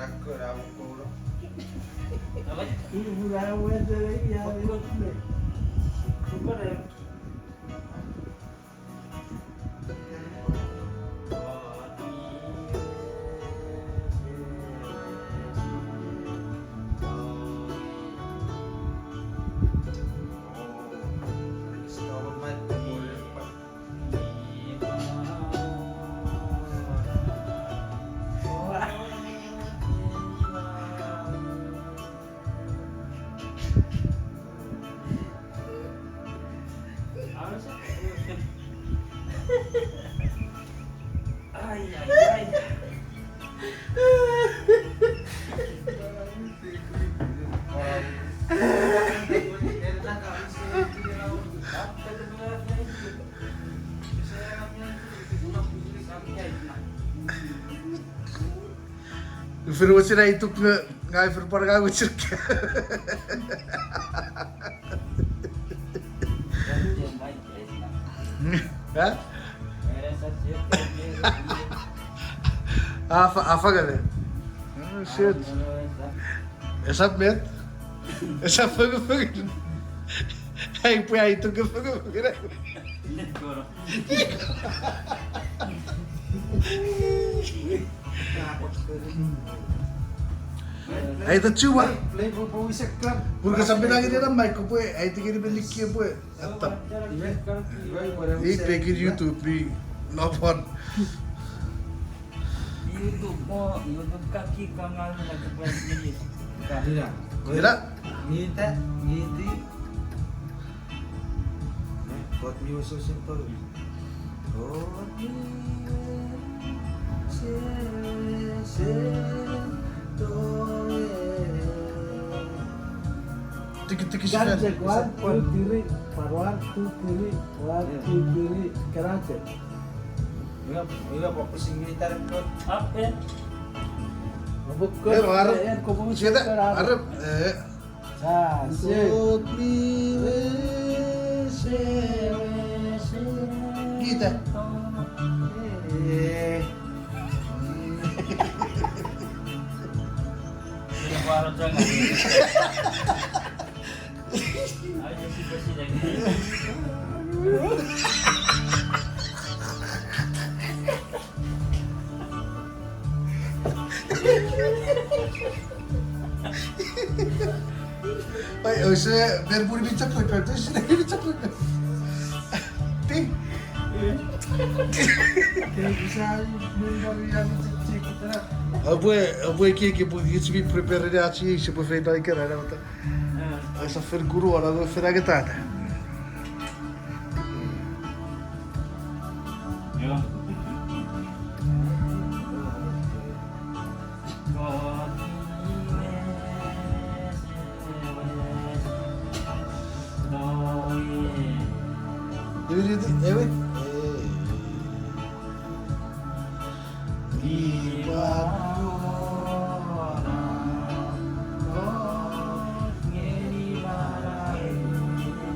Apa? Ibu rawa dari ya. Syukur ya. Ay, ay, ay. फिर वो चिरा itu ngai फिर पर ngai उचर के Hah? Apa kali? Oh shit. Esat met? Esat pag. Ay puya itu ke pag. Ay itu cuma. Play po isa club. Porque sabi lagi dia mic ko po eh. Ay tingin ni likya po eh. Atap. Ini pegi YouTube di Lopon. YouTube mo, YouTube kaki kangal na nag-press din. Tidak? Ngiti. Buat music simple. Tiki-tiki Kan sih. cek 1 2 3 forward 2 3 1 2 3 sekarang cek. Iya fokus gitar ko. Up eh. Mabuk ko. Harap. Ayan ko mo Kita harap. Sa, Sot liwe se. Kita. Sudah baru jangan. Ayo sih bersih lagi. Ay, o sea, ver por mi chapo, pero tú sí le chapo. Ting. Bisa memorial cek kita. Abu que porque se me preparare aci se può fare dai cara na. Essa fer guru ala go fer agatata. Yo. Ewe.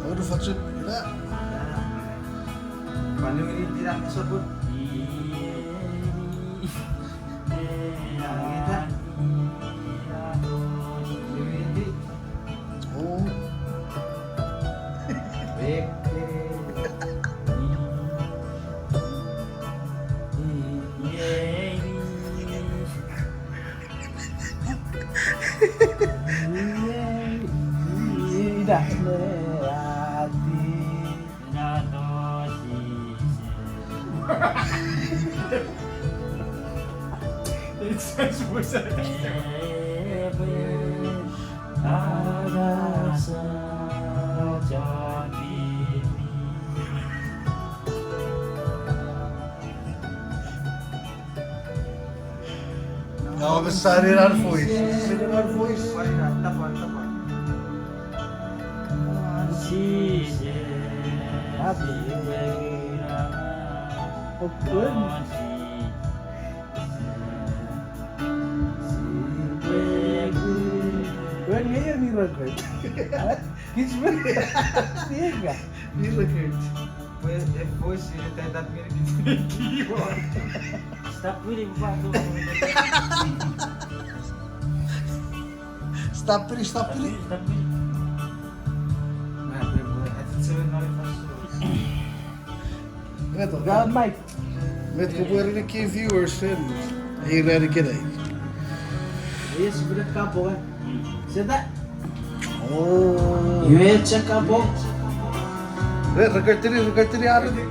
Aduh faccio ya. Paano ini tidak disebut? Oh. Tidak hati. Now we started our voice. Started our voice. Tepat. When here we regret. Kids will Diega. We regret. Pues el voice ini tetap mirip Stop really, Pak. Stop dili. Tapi nah, at seven na rin Ito, God, Mike. met ko po rin key viewers din. Hirari ka na Yes, berat kapo kan. Seta. Oh. Yue cek kapo. Record tiri ano din.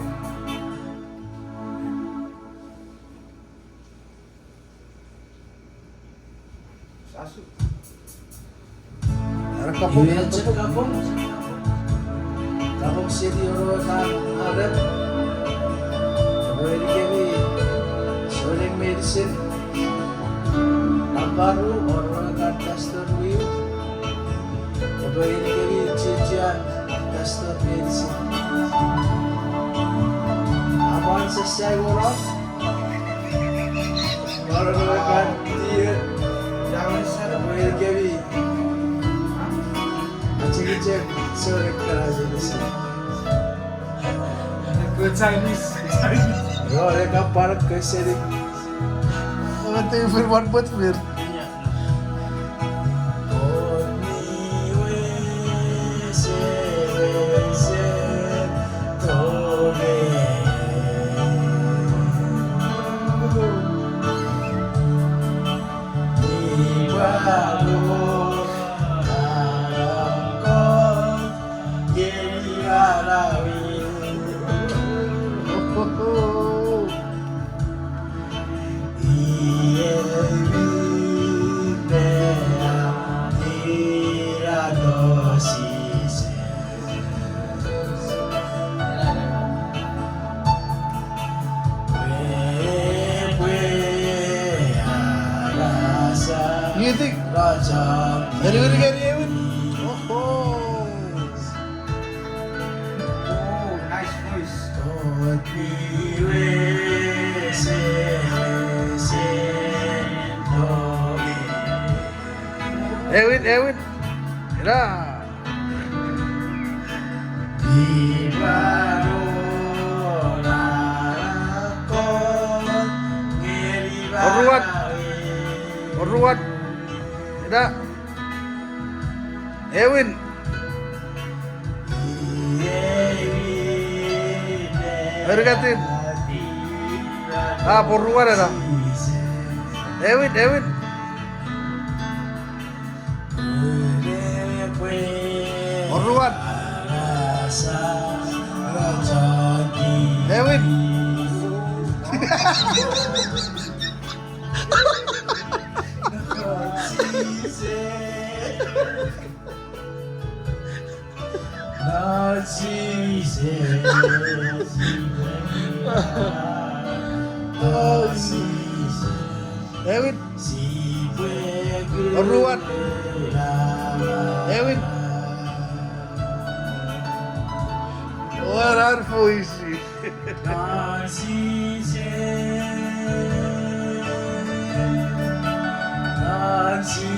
Sasu. Record po. Yue cek kapo. Kapo sini oro kan ada. Boleh kami soling medicine. Baru orang kan pastor view. Boleh kami cincian pastor medicine. Abang selesai orang. Orang kan dia jangan salah boleh kami. Cek soling kerja di sini. Good Chinese. Orang kan park ke sini. Ito yung firman buat Fir. Ngitik. Dari Ewan. Oh. Oh, nice voice. Ewan. Ira. Oruan. Ira. Ewan. Hargatin. Oruan ada. Ewan. Oruan. Ewan. Ewan. Oruan. Ewan. What voice? Nancy